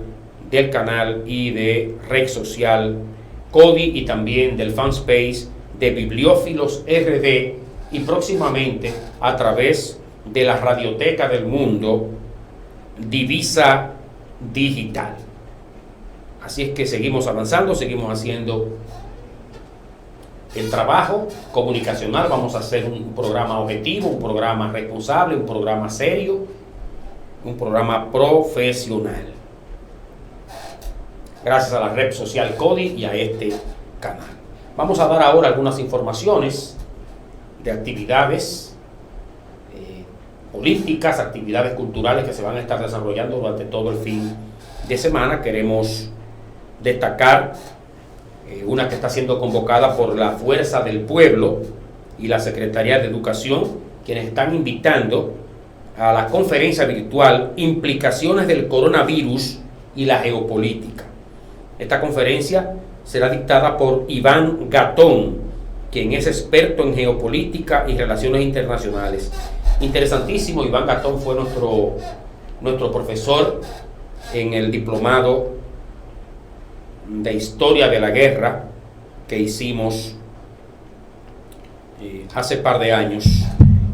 del canal y de red social Cody y también del fanspace de Bibliófilos RD y próximamente a través de la Radioteca del Mundo Divisa Digital. Así es que seguimos avanzando, seguimos haciendo el trabajo comunicacional. Vamos a hacer un programa objetivo, un programa responsable, un programa serio, un programa profesional. Gracias a la red social Cody y a este canal. Vamos a dar ahora algunas informaciones de actividades políticas, actividades culturales que se van a estar desarrollando durante todo el fin de semana. Queremos destacar una que está siendo convocada por la Fuerza del Pueblo y la Secretaría de Educación, quienes están invitando a la conferencia virtual Implicaciones del Coronavirus y la Geopolítica. Esta conferencia será dictada por Iván Gatón, quien es experto en geopolítica y relaciones internacionales. Interesantísimo. Iván Gatón fue nuestro profesor en el diplomado de Historia de la Guerra que hicimos hace par de años.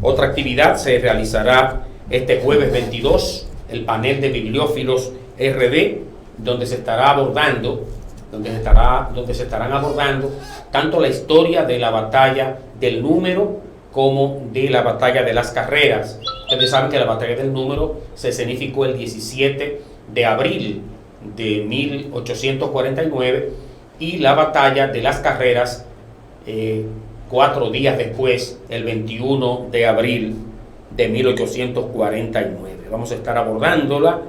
Otra actividad se realizará este jueves 22, el panel de Bibliófilos RD, donde se estarán abordando tanto la historia de la batalla del número como de la batalla de las carreras. Ustedes saben que la batalla del número se escenificó el 17 de abril de 1849 y la batalla de las carreras 4 días después, el 21 de abril de 1849. Vamos a estar abordándola,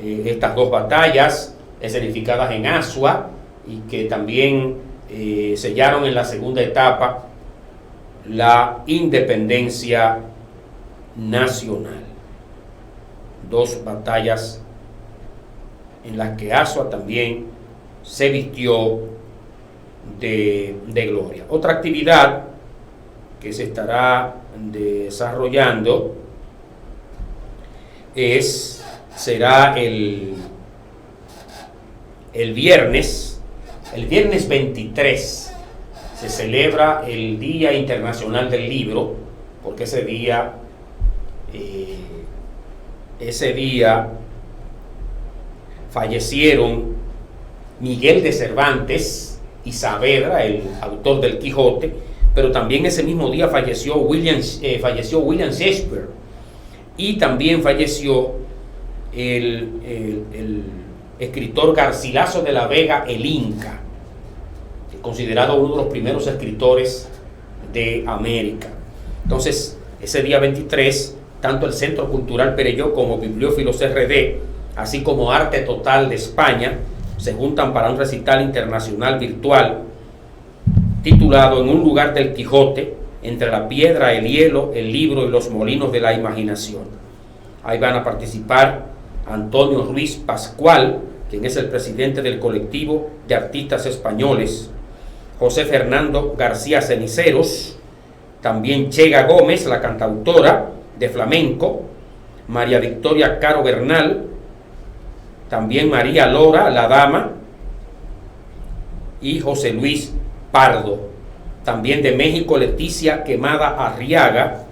estas dos batallas escenificadas en Asua y que también sellaron en la segunda etapa la independencia nacional. Dos batallas en las que Asua también se vistió de gloria. Otra actividad que se estará desarrollando será el viernes 23. Se celebra el Día Internacional del Libro, porque ese día fallecieron Miguel de Cervantes y Saavedra, el autor del Quijote, pero también ese mismo día falleció William Shakespeare, y también falleció el escritor Garcilaso de la Vega, el Inca, considerado uno de los primeros escritores de América. Entonces, ese día 23, tanto el Centro Cultural Perelló como Bibliófilos RD, así como Arte Total de España, se juntan para un recital internacional virtual titulado En un lugar del Quijote, entre la piedra, el hielo, el libro y los molinos de la imaginación. Ahí van a participar Antonio Ruiz Pascual, quien es el presidente del colectivo de artistas españoles, José Fernando García Ceniceros, también Chega Gómez, la cantautora de flamenco, María Victoria Caro Bernal, también María Lora, la dama, y José Luis Pardo. También de México, Leticia Quemada Arriaga,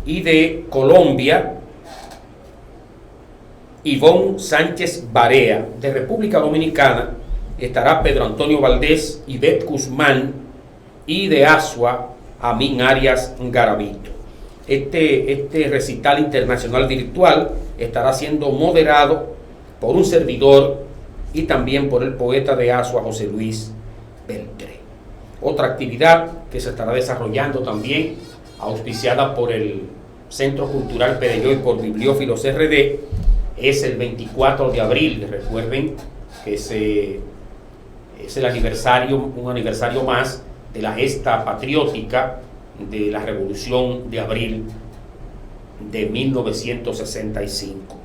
y de Colombia, Ivonne Sánchez Barea. De República Dominicana estará Pedro Antonio Valdés, Ivette Guzmán, y de Asua, Amin Arias Garavito. Este recital internacional virtual estará siendo moderado por un servidor y también por el poeta de Asua, José Luis Beltré. Otra actividad que se estará desarrollando también, auspiciada por el Centro Cultural Perelló y por Bibliófilos RD, es el 24 de abril. Recuerden que es el aniversario, un aniversario más de la gesta patriótica de la Revolución de Abril de 1965.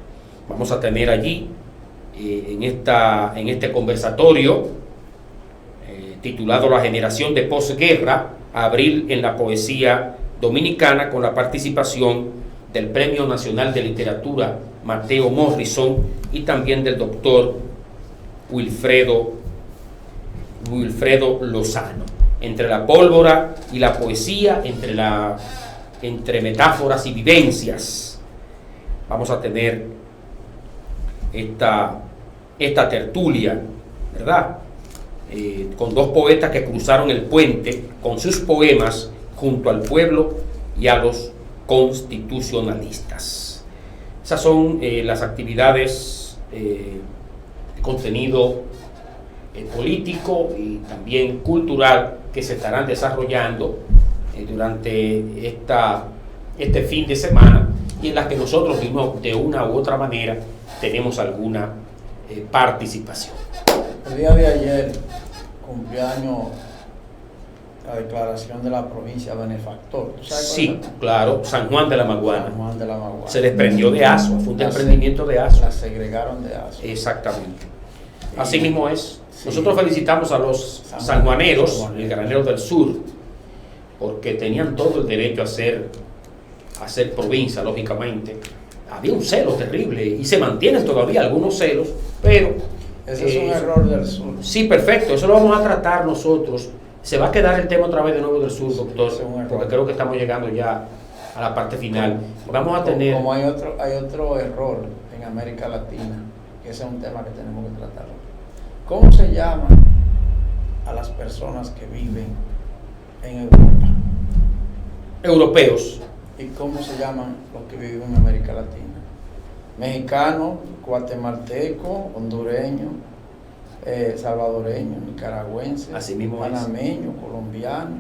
Vamos a tener allí en este conversatorio titulado La generación de posguerra, Abril en la poesía Dominicana, con la participación del Premio Nacional de Literatura Mateo Morrison y también del doctor Wilfredo Lozano. Entre la pólvora y la poesía, entre metáforas y vivencias, vamos a tener esta tertulia, ¿verdad? Con dos poetas que cruzaron el puente con sus poemas junto al pueblo y a los constitucionalistas. Esas son las actividades de contenido político y también cultural que se estarán desarrollando durante este fin de semana, y en las que nosotros de una u otra manera tenemos alguna participación. El día de ayer cumplió año la declaración de la provincia benefactor. ¿Tú sabes Sí, claro, San Juan de la Maguana. San Juan de la Maguana. Se desprendió de Asua, fue un desprendimiento de Asua. La segregaron de Asua. Exactamente. Así mismo es. Sí. Nosotros felicitamos a los sanjuaneros, el Granero del Sur, porque tenían todo el derecho a ser provincia, lógicamente. Había un celo terrible y se mantienen todavía algunos celos, pero... Ese es un error del sur. Sí, perfecto, eso lo vamos a tratar nosotros. Se va a quedar el tema otra vez de nuevo del sur, doctor, porque creo que estamos llegando ya a la parte final. Vamos a tener... Como hay otro error en América Latina, que ese es un tema que tenemos que tratar. ¿Cómo se llaman a las personas que viven en Europa? Europeos. ¿Y cómo se llaman los que viven en América Latina? Mexicano, guatemalteco, hondureño, salvadoreño, nicaragüense, panameño, colombiano,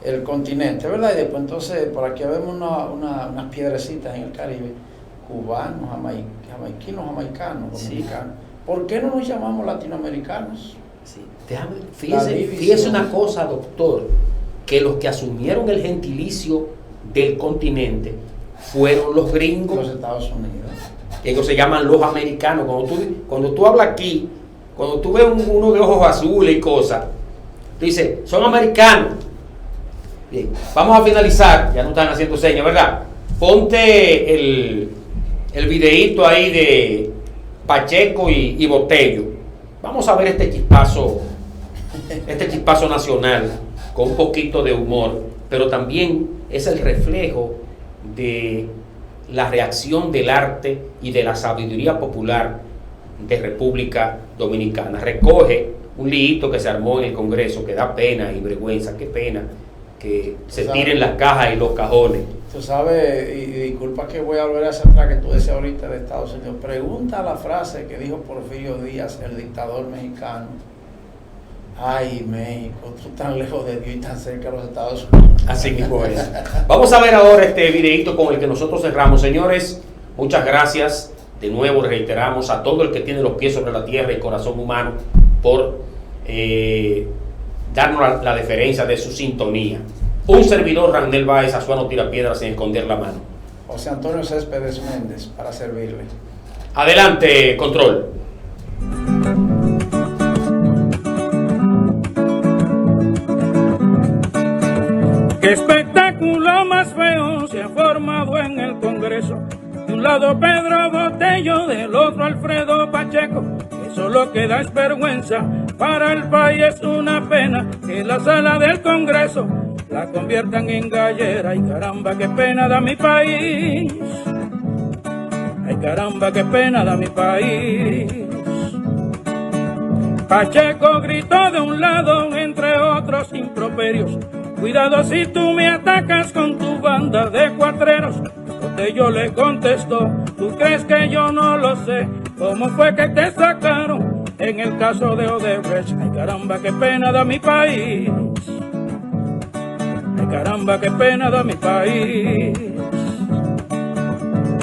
el continente, ¿verdad? Y después entonces por aquí vemos unas piedrecitas en el Caribe, cubanos, jamaiquinos, jamaicanos, dominicanos. Sí. ¿Por qué no nos llamamos latinoamericanos? Sí. Fíjese una cosa, doctor, que los que asumieron el gentilicio del continente fueron los gringos. Los Estados Unidos. Ellos se llaman los americanos. Cuando tú hablas aquí, cuando tú ves uno de ojos azules y cosas, tú dices, son americanos. Bien, vamos a finalizar, ya no están haciendo señas, ¿verdad? Ponte el videíto ahí de Pacheco y Botello. Vamos a ver este chispazo nacional con un poquito de humor, pero también es el reflejo de la reacción del arte y de la sabiduría popular de República Dominicana. Recoge un liito que se armó en el Congreso que da pena y vergüenza. Qué pena que se tiren las cajas y los cajones. Tú sabes, y disculpa que voy a volver hacia atrás, que tú decías ahorita de Estados Unidos. Pregunta la frase que dijo Porfirio Díaz, el dictador mexicano. Ay, México, tú tan lejos de Dios y tan cerca de los Estados Unidos. Así mismo es. Vamos a ver ahora este videíto con el que nosotros cerramos. Señores, muchas gracias. De nuevo reiteramos a todo el que tiene los pies sobre la tierra y corazón humano por darnos la deferencia de su sintonía. Un servidor, Randel Báez, Azuano tira piedras sin esconder la mano. José Antonio Céspedes Méndez, para servirle. Adelante, control. ¡Qué espectáculo más feo se ha formado en el Congreso! De un lado Pedro Botello, del otro Alfredo Pacheco. Eso lo que da es vergüenza, para el país es una pena que la sala del Congreso la conviertan en gallera. ¡Ay caramba, qué pena da mi país! ¡Ay caramba, qué pena da mi país! Pacheco gritó de un lado, entre otros improperios: cuidado si tú me atacas con tu banda de cuatreros. Botello le contestó: ¿tú crees que yo no lo sé? ¿Cómo fue que te sacaron en el caso de Odebrecht? Ay caramba, qué pena da mi país. Ay caramba, qué pena da mi país.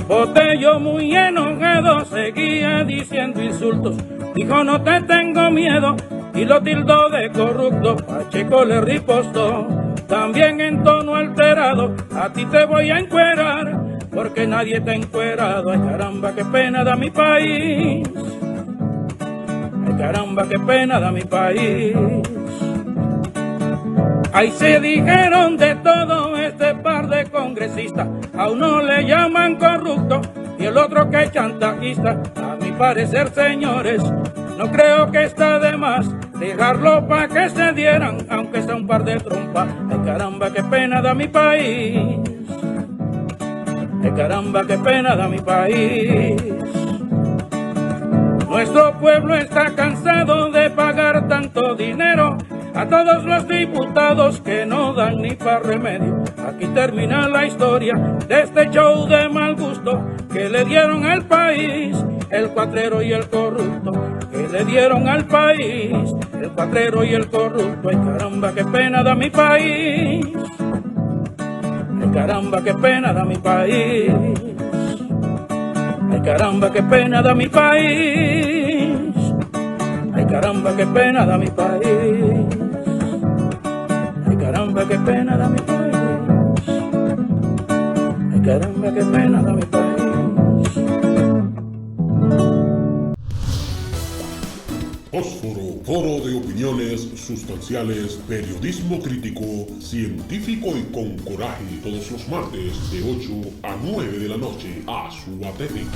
Botello muy enojado seguía diciendo insultos. Dijo: no te tengo miedo, y lo tildó de corrupto. Pacheco le ripostó, también en tono alterado: a ti te voy a encuerar, porque nadie te ha encuerado. Ay caramba, qué pena da mi país. Ay caramba, qué pena da mi país. Ahí se dijeron de todo este par de congresistas. A uno le llaman corrupto y el otro que chantajista. A mi parecer, señores, no creo que está de más dejarlo pa' que se dieran, aunque sea un par de trompas. Ay caramba, qué pena da mi país. Ay caramba, qué pena da mi país. Nuestro pueblo está cansado de pagar tanto dinero a todos los diputados que no dan ni pa' remedio. Aquí termina la historia de este show de mal gusto que le dieron al país el cuatrero y el corrupto, que le dieron al país el cuatrero y el corrupto. Ay caramba, qué pena da mi país. Ay caramba, qué pena da mi país. Ay caramba, qué pena da mi país. Ay caramba, qué pena da mi país. Ay caramba, qué pena da mi país. Ay caramba, qué pena da mi país. Fósforo, foro de opiniones sustanciales, periodismo crítico, científico y con coraje, todos los martes de 8 a 9 de la noche a su ATV.